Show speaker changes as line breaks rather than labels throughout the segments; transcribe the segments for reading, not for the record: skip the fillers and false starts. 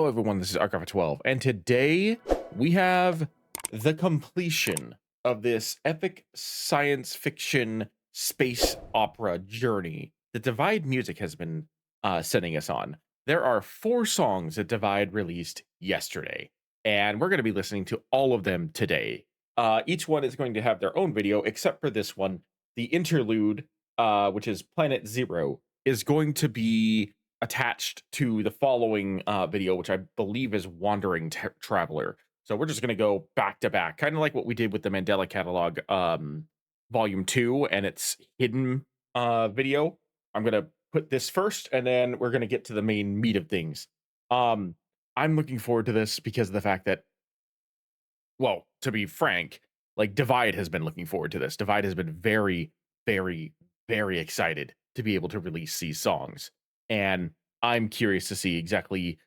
Hello everyone, this is Archive of 12, and today we have the completion of this epic science fiction space opera journey that Divide Music has been sending us on. There are 4 songs that Divide released yesterday, and we're going to be listening to all of them today. Each one is going to have their own video, except for this one. The interlude, which is Planet Zero, is going to be attached to the following video, which I believe is Wandering Traveler. So we're just going to go back to back, kind of like what we did with the Mandela Catalog Volume 2 and its hidden video. I'm going to put this first, and then we're going to get to the main meat of things. I'm looking forward to this because of the fact that, well, to be frank, like Divide has been looking forward to this. Divide has been very, very, very excited to be able to release these songs. And I'm curious to see exactly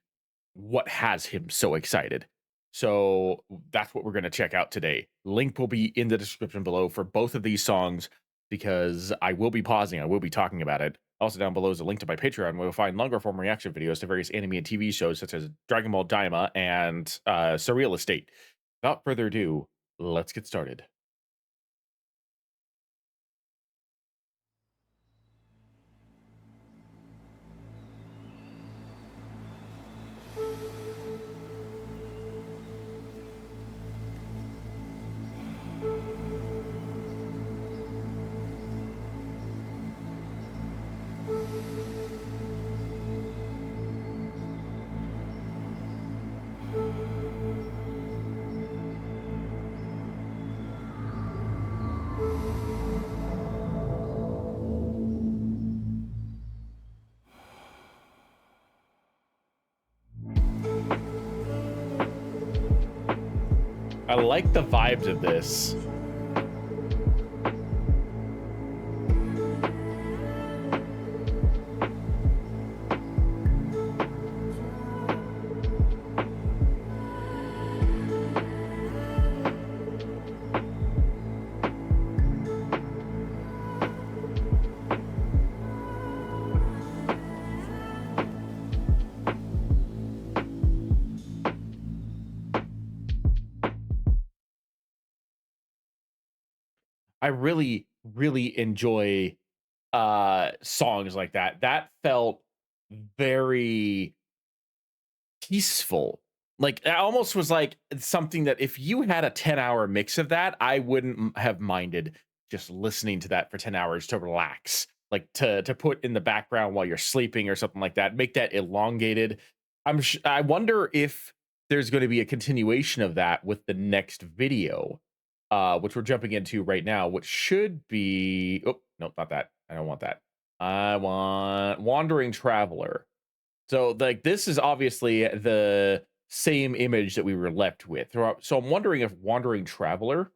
what has him so excited. So that's what we're going to check out today. Link will be in the description below for both of these songs because I will be pausing. I will be talking about it. Also down below is a link to my Patreon where you'll find longer form reaction videos to various anime and TV shows such as Dragon Ball Daima and Surreal Estate. Without further ado, let's get started. I like the vibes of this. I really, really enjoy songs like that. That felt very peaceful. Like it almost was like something that if you had a 10-hour mix of that, I wouldn't have minded just listening to that for 10 hours to relax. Like to put in the background while you're sleeping or something like that. Make that elongated. I wonder if there's going to be a continuation of that with the next video, which we're jumping into right now, which should be, oh, no, not that. I don't want that. I want Wandering Traveler. So like this is obviously the same image that we were left with. So I'm wondering if Wandering Traveler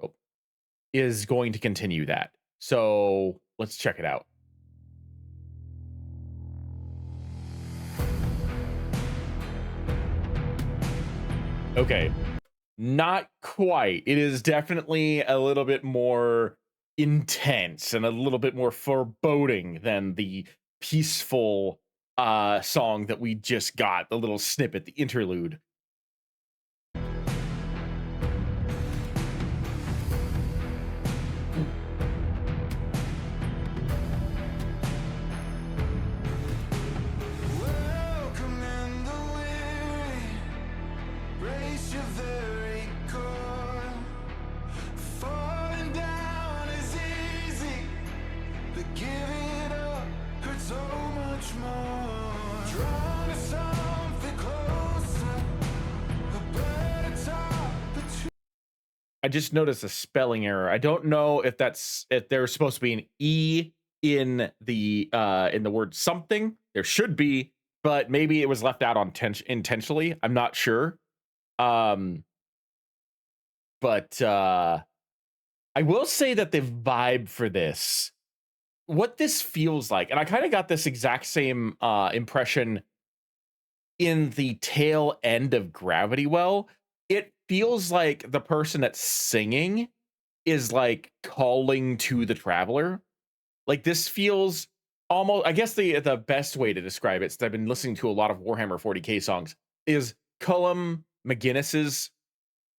is going to continue that. So let's check it out. Okay, not quite. It is definitely a little bit more intense and a little bit more foreboding than the peaceful song that we just got, the little snippet, the interlude. I just noticed a spelling error. I don't know if there's supposed to be an E in the word something. There should be, but maybe it was left out on intentionally. I'm not sure. But I will say that the vibe for this, what this feels like, and I kind of got this exact same impression in the tail end of Gravity Well. It feels like the person that's singing is like calling to the traveler. Like this feels almost, I guess the best way to describe it, since I've been listening to a lot of Warhammer 40K songs, is Cullum McGinnis's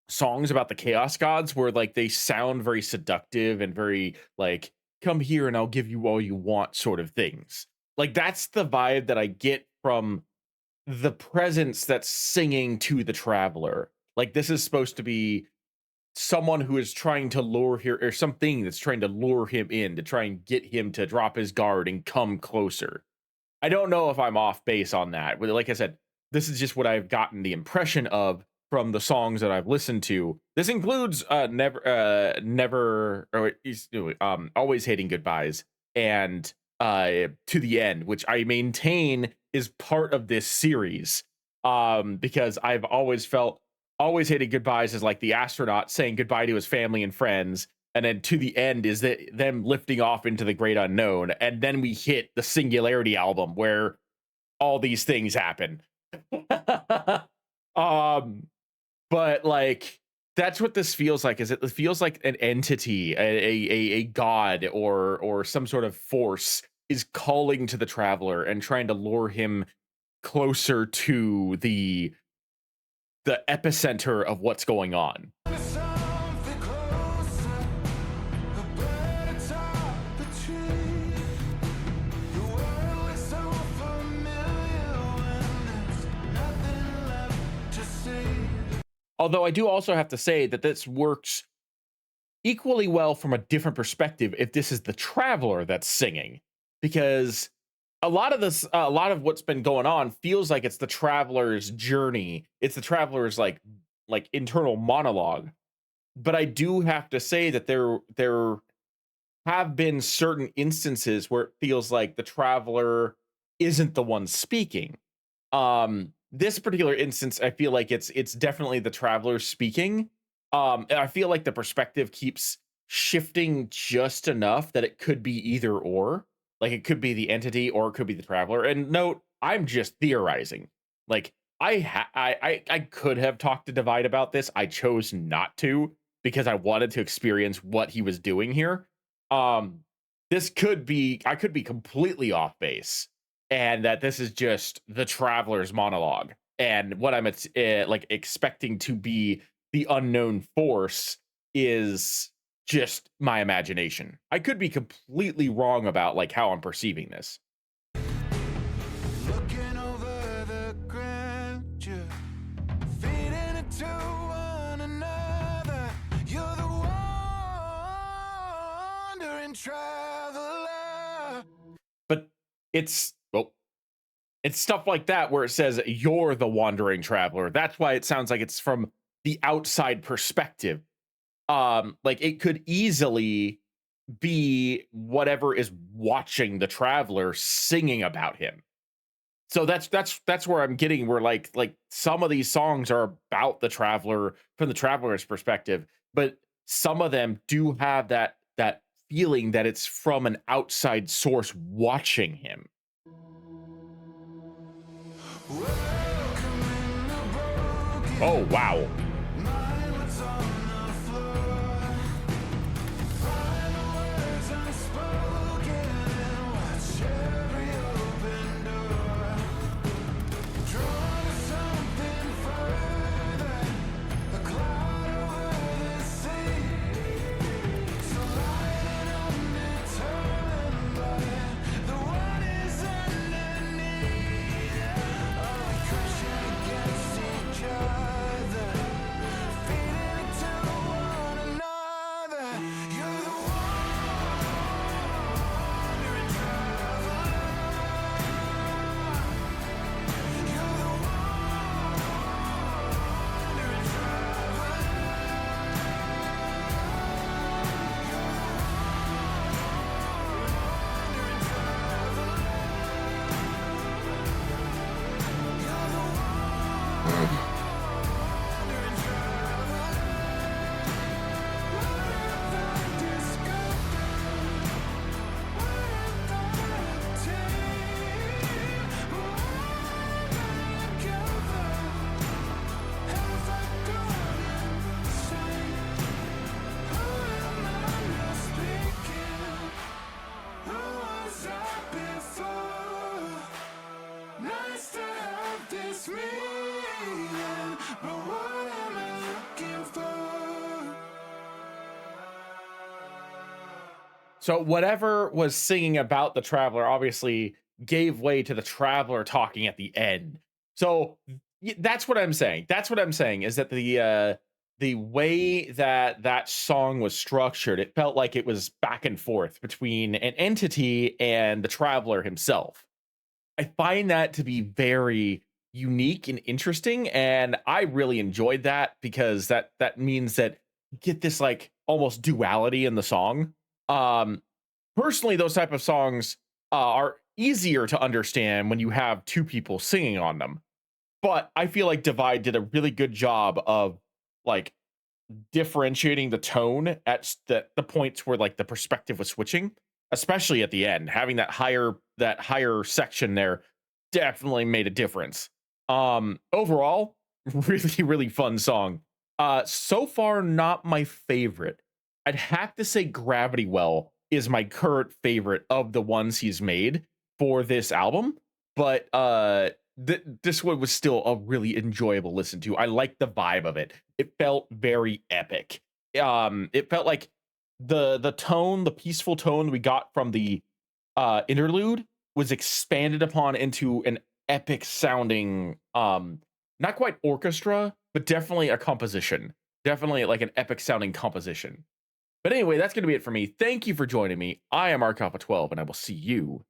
songs about the chaos gods where like they sound very seductive and very like come here and I'll give you all you want sort of things. Like that's the vibe that I get from the presence that's singing to the traveler. Like this is supposed to be someone who is trying to lure here or something that's trying to lure him in to try and get him to drop his guard and come closer. I don't know if I'm off base on that. But like I said, this is just what I've gotten the impression of from the songs that I've listened to. This includes never or always hating goodbyes and to the end, which I maintain is part of this series. Because I've always felt always hating goodbyes is like the astronaut saying goodbye to his family and friends, and then to the end is that them lifting off into the great unknown, and then we hit the Singularity album where all these things happen. But like that's what this feels like. Is it feels like an entity, a god or some sort of force is calling to the traveler and trying to lure him closer to the epicenter of what's going on. Although I do also have to say that this works equally well from a different perspective if this is the traveler that's singing, because a lot of this, a lot of what's been going on feels like it's the traveler's journey. It's the traveler's like internal monologue. But I do have to say that there have been certain instances where it feels like the traveler isn't the one speaking. This particular instance, I feel like it's definitely the traveler speaking. And I feel like the perspective keeps shifting just enough that it could be either or. Like it could be the entity or it could be the traveler. And note, I'm just theorizing. Like I could have talked to Divide about this. I chose not to because I wanted to experience what he was doing here. This could be, I could be completely off base, and that this is just the traveler's monologue, and what I'm like expecting to be the unknown force is just my imagination. I could be completely wrong about like how I'm perceiving this.
Looking over the grandeur, feeding it to one another. You're the wandering traveler.
But it's, well, it's stuff like that where it says you're the wandering traveler. That's why it sounds like it's from the outside perspective. Like it could easily be whatever is watching the traveler singing about him. So that's where I'm getting where like some of these songs are about the traveler from the traveler's perspective, but some of them do have that feeling that it's from an outside source watching him. Oh wow. So whatever was singing about the traveler obviously gave way to the traveler talking at the end. So that's what I'm saying. That's what I'm saying is that the way that that song was structured, it felt like it was back and forth between an entity and the traveler himself. I find that to be very unique and interesting, and I really enjoyed that because that means that you get this like almost duality in the song. Um, Personally, those type of songs are easier to understand when you have two people singing on them. But I feel like Divide did a really good job of like differentiating the tone at the points where like the perspective was switching, especially at the end. Having that higher section there definitely made a difference. Overall, really fun song. So far not my favorite. I'd have to say Gravity Well is my current favorite of the ones he's made for this album, but this one was still a really enjoyable listen to. I like the vibe of it. It felt very epic. It felt like the tone, the peaceful tone we got from the interlude was expanded upon into an epic sounding not quite orchestra, but definitely a composition. Definitely like an epic sounding composition. But anyway, that's going to be it for me. Thank you for joining me. I am ArkAlpha12, and I will see you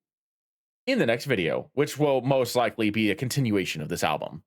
in the next video, which will most likely be a continuation of this album.